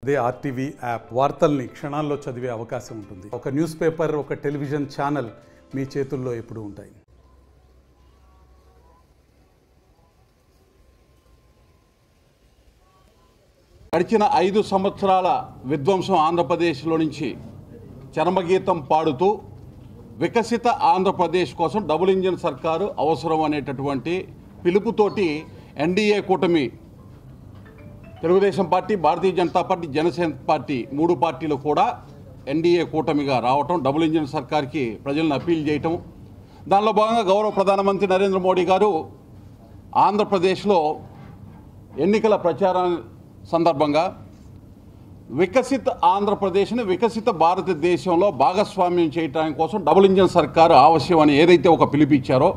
అదే RTV app వార్తల్ని క్షణాల్లో చదివే అవకాశం ఉంటుంది. ఒక న్యూస్ పేపర్, ఒక టెలివిజన్ ఛానల్ మీ చేతుల్లో ఎప్పుడూ ఉంటాయి. గడిచిన 5 సంవత్సరాల విధ్వంసం ఆంధ్రప్రదేశ్లో నుంచి చరమగీతం పాడుతూ వికసిత ఆంధ్రప్రదేశ్ కోసం డబుల్ ఇంజిన్ సర్కారు అవసరం అనేటటువంటి పిలుపుతోటి ఎన్డీఏ కూటమి Telugu Desam party, Bharatiya Janata party, Janasena party 3 పార్టీలు కూడా ఎన్డీఏ కూటమిగా రావటం, డబుల్ ఇంజిన్ సర్కార్కి ప్రజలను అప్పీల్ చేయటం. దానిలో భాగంగా గౌరవ ప్రధానమంత్రి నరేంద్ర మోడీ గారు ఆంధ్రప్రదేశ్లో ఎన్నికల ప్రచారం సందర్భంగా వికసిత ఆంధ్రప్రదేశ్ని వికసిత భారతదేశంలో భాగస్వామ్యం చేయడానికి కోసం డబుల్ ఇంజిన్ సర్కారు ఆవశ్యం అని ఏదైతే ఒక పిలుపిచ్చారో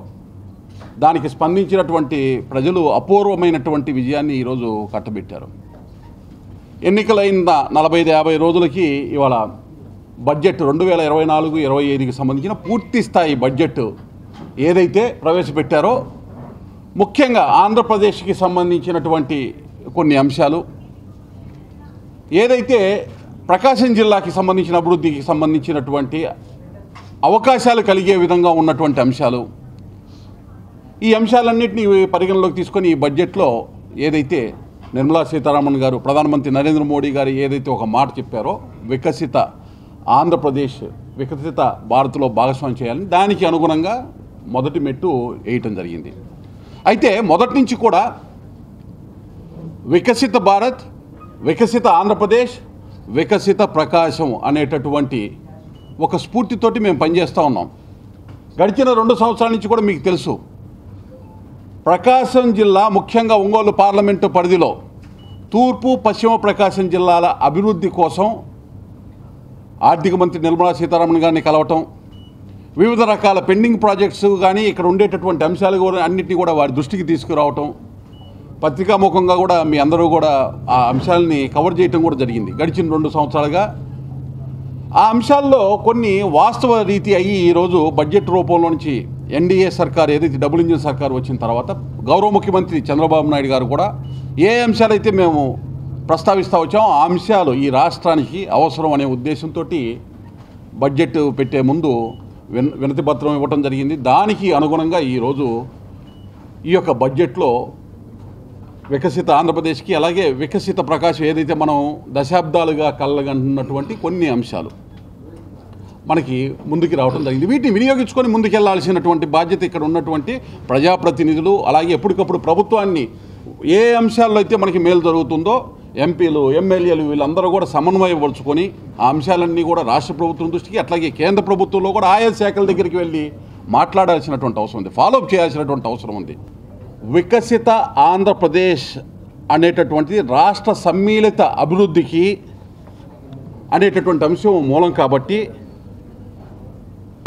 దానికి స్పందించినటువంటి ప్రజలు అపూర్వమైనటువంటి విజయాన్ని ఈరోజు కట్టబెట్టారు. ఎన్నికలైన 45-50 రోజులకి ఇవాళ బడ్జెట్ 2024-25కి సంబంధించిన పూర్తి స్థాయి బడ్జెట్ ఏదైతే ప్రవేశపెట్టారో ముఖ్యంగా ఆంధ్రప్రదేశ్కి సంబంధించినటువంటి కొన్ని అంశాలు, ఏదైతే ప్రకాశం జిల్లాకి సంబంధించిన అభివృద్ధికి సంబంధించినటువంటి అవకాశాలు కలిగే విధంగా ఉన్నటువంటి అంశాలు, ఈ అంశాలన్నింటినీ పరిగణలోకి తీసుకొని ఈ బడ్జెట్లో ఏదైతే నిర్మలా సీతారామన్ గారు, ప్రధానమంత్రి నరేంద్ర మోడీ గారు ఏదైతే ఒక మాట చెప్పారో వికసిత ఆంధ్రప్రదేశ్ వికసిత భారత్లో భాగస్వామ్యం చేయాలని, దానికి అనుగుణంగా మొదటి మెట్టు వేయటం జరిగింది. అయితే మొదటి నుంచి కూడా వికసిత భారత్, వికసిత ఆంధ్రప్రదేశ్, వికసిత ప్రకాశం అనేటటువంటి ఒక స్ఫూర్తితోటి మేము పనిచేస్తూ ఉన్నాం. గడిచిన 2 సంవత్సరాల నుంచి కూడా మీకు తెలుసు, ప్రకాశం జిల్లా ముఖ్యంగా ఒంగోలు పార్లమెంటు పరిధిలో తూర్పు, పశ్చిమ ప్రకాశం జిల్లాల అభివృద్ధి కోసం ఆర్థిక మంత్రి నిర్మలా సీతారామన్ గారిని కలవటం, వివిధ రకాల పెండింగ్ ప్రాజెక్ట్స్ కానీ ఇక్కడ ఉండేటటువంటి అంశాలు కూడా అన్నింటినీ కూడా వారి దృష్టికి తీసుకురావటం, పత్రికాముఖంగా కూడా మీ అందరూ కూడా ఆ అంశాలని కవర్ చేయటం కూడా జరిగింది. గడిచిన 2 సంవత్సరాలుగా ఆ అంశాల్లో కొన్ని వాస్తవ రీతి అయ్యి ఈరోజు బడ్జెట్ రూపంలో నుంచి ఎన్డీఏ సర్కార్ ఏదైతే డబుల్ ఇంజిన్ సర్కార్ వచ్చిన తర్వాత గౌరవ ముఖ్యమంత్రి చంద్రబాబు నాయుడు గారు కూడా ఏ అంశాలైతే మేము ప్రస్తావిస్తూ వచ్చామో ఆ అంశాలు ఈ రాష్ట్రానికి అవసరం అనే ఉద్దేశంతో బడ్జెట్ పెట్టే ముందు వినతి పత్రం ఇవ్వటం జరిగింది. దానికి అనుగుణంగా ఈరోజు ఈ యొక్క బడ్జెట్లో వికసిత ఆంధ్రప్రదేశ్కి అలాగే వికసిత ప్రకాశం ఏదైతే మనం దశాబ్దాలుగా కలగంటున్నటువంటి కొన్ని అంశాలు మనకి ముందుకు రావడం జరిగింది. వీటిని వినియోగించుకొని ముందుకెళ్లాల్సినటువంటి బాధ్యత ఇక్కడ ఉన్నటువంటి ప్రజాప్రతినిధులు, అలాగే ఎప్పటికప్పుడు ప్రభుత్వాన్ని ఏ అంశాల్లో అయితే మనకి మేలు జరుగుతుందో ఎంపీలు, ఎమ్మెల్యేలు వీళ్ళందరూ కూడా సమన్వయపరుచుకొని ఆ అంశాలన్నీ కూడా రాష్ట్ర ప్రభుత్వం దృష్టికి, అట్లాగే కేంద్ర ప్రభుత్వంలో కూడా ఆయా శాఖల దగ్గరికి వెళ్ళి మాట్లాడాల్సినటువంటి అవసరం ఉంది, ఫాలోఅప్ చేయాల్సినటువంటి అవసరం ఉంది. వికసిత ఆంధ్రప్రదేశ్ అనేటటువంటిది రాష్ట్ర సమ్మిళిత అభివృద్ధికి అనేటటువంటి అంశం మూలం కాబట్టి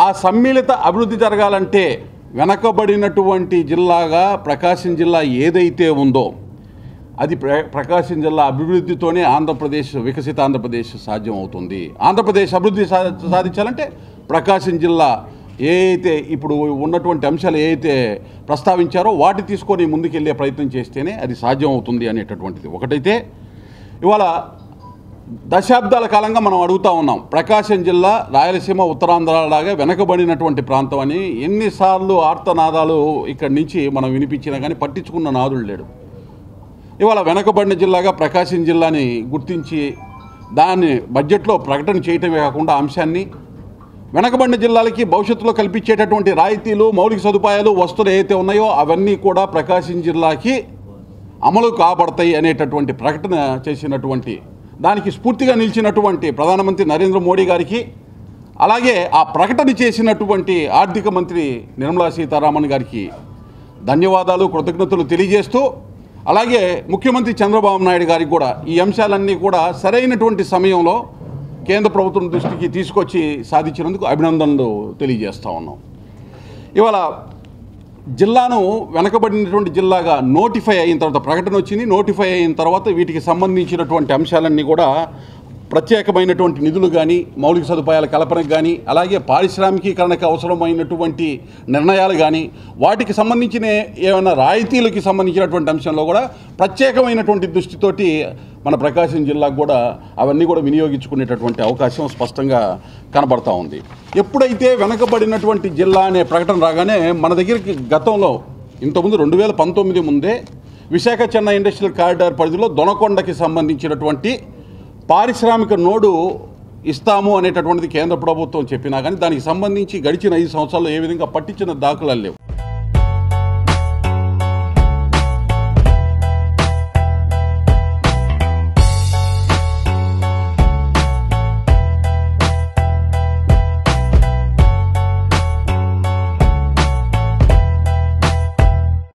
ఆ సమ్మిళిత అభివృద్ధి జరగాలంటే వెనకబడినటువంటి జిల్లాగా ప్రకాశం జిల్లా ఏదైతే ఉందో అది ప్రకాశం జిల్లా అభివృద్ధితోనే ఆంధ్రప్రదేశ్ వికసిత ఆంధ్రప్రదేశ్ సాధ్యం అవుతుంది. ఆంధ్రప్రదేశ్ అభివృద్ధి సాధించాలంటే ప్రకాశం జిల్లా ఏదైతే ఇప్పుడు ఉన్నటువంటి అంశాలు ఏదైతే ప్రస్తావించారో వాటి తీసుకొని ముందుకెళ్ళే ప్రయత్నం చేస్తేనే అది సాధ్యం అవుతుంది అనేటటువంటిది ఒకటైతే. ఇవాళ దశాబ్దాల కాలంగా మనం అడుగుతూ ఉన్నాం, ప్రకాశం జిల్లా రాయలసీమ, ఉత్తరాంధ్రలాగా వెనకబడినటువంటి ప్రాంతం అని ఎన్నిసార్లు ఆర్తనాదాలు ఇక్కడి నుంచి మనం వినిపించినా కానీ పట్టించుకున్న నాదుడు లేడు. ఇవాళ వెనకబడిన జిల్లాగా ప్రకాశం జిల్లాని గుర్తించి దాన్ని బడ్జెట్లో ప్రకటన చేయటమే కాకుండా అంశాన్ని వెనకబడిన జిల్లాలకి భవిష్యత్తులో కల్పించేటటువంటి రాయితీలు, మౌలిక సదుపాయాలు, వస్తువులు ఏవైతే ఉన్నాయో అవన్నీ కూడా ప్రకాశం జిల్లాకి అమలు కాబడతాయి అనేటటువంటి ప్రకటన చేసినటువంటి, దానికి స్ఫూర్తిగా నిలిచినటువంటి ప్రధానమంత్రి నరేంద్ర మోడీ గారికి, అలాగే ఆ ప్రకటన చేసినటువంటి ఆర్థిక మంత్రి నిర్మలా సీతారామన్ గారికి ధన్యవాదాలు, కృతజ్ఞతలు తెలియజేస్తూ, అలాగే ముఖ్యమంత్రి చంద్రబాబు నాయుడు గారికి కూడా ఈ అంశాలన్నీ కూడా సరైనటువంటి సమయంలో కేంద్ర ప్రభుత్వం దృష్టికి తీసుకొచ్చి సాధించినందుకు అభినందనలు తెలియజేస్తూ ఉన్నాం. ఇవాళ జిల్లాను వెనకబడినటువంటి జిల్లాగా నోటిఫై అయిన తర్వాత ప్రకటన వచ్చింది. నోటిఫై అయిన తర్వాత వీటికి సంబంధించినటువంటి అంశాలన్నీ కూడా ప్రత్యేకమైనటువంటి నిధులు కానీ మౌలిక సదుపాయాల కల్పనకు కానీ అలాగే పారిశ్రామికీకరణకు అవసరమైనటువంటి నిర్ణయాలు కానీ వాటికి సంబంధించిన ఏమైనా రాయితీలకి సంబంధించినటువంటి అంశంలో కూడా ప్రత్యేకమైనటువంటి దృష్టితోటి మన ప్రకాశం జిల్లాకు కూడా అవన్నీ కూడా వినియోగించుకునేటటువంటి అవకాశం స్పష్టంగా కనబడతా ఉంది. ఎప్పుడైతే వెనకబడినటువంటి జిల్లా అనే ప్రకటన రాగానే మన దగ్గరికి గతంలో ఇంతకుముందు 2019 ముందే విశాఖ చెన్నై ఇండస్ట్రియల్ కారిడార్ పరిధిలో దొనకొండకి సంబంధించినటువంటి పారిశ్రామిక నోడు ఇస్తాము అనేటటువంటిది కేంద్ర ప్రభుత్వం చెప్పినా కానీ దానికి సంబంధించి గడిచిన 5 సంవత్సరాల్లో ఏ విధంగా పట్టించిన దాఖలాలు లేవు.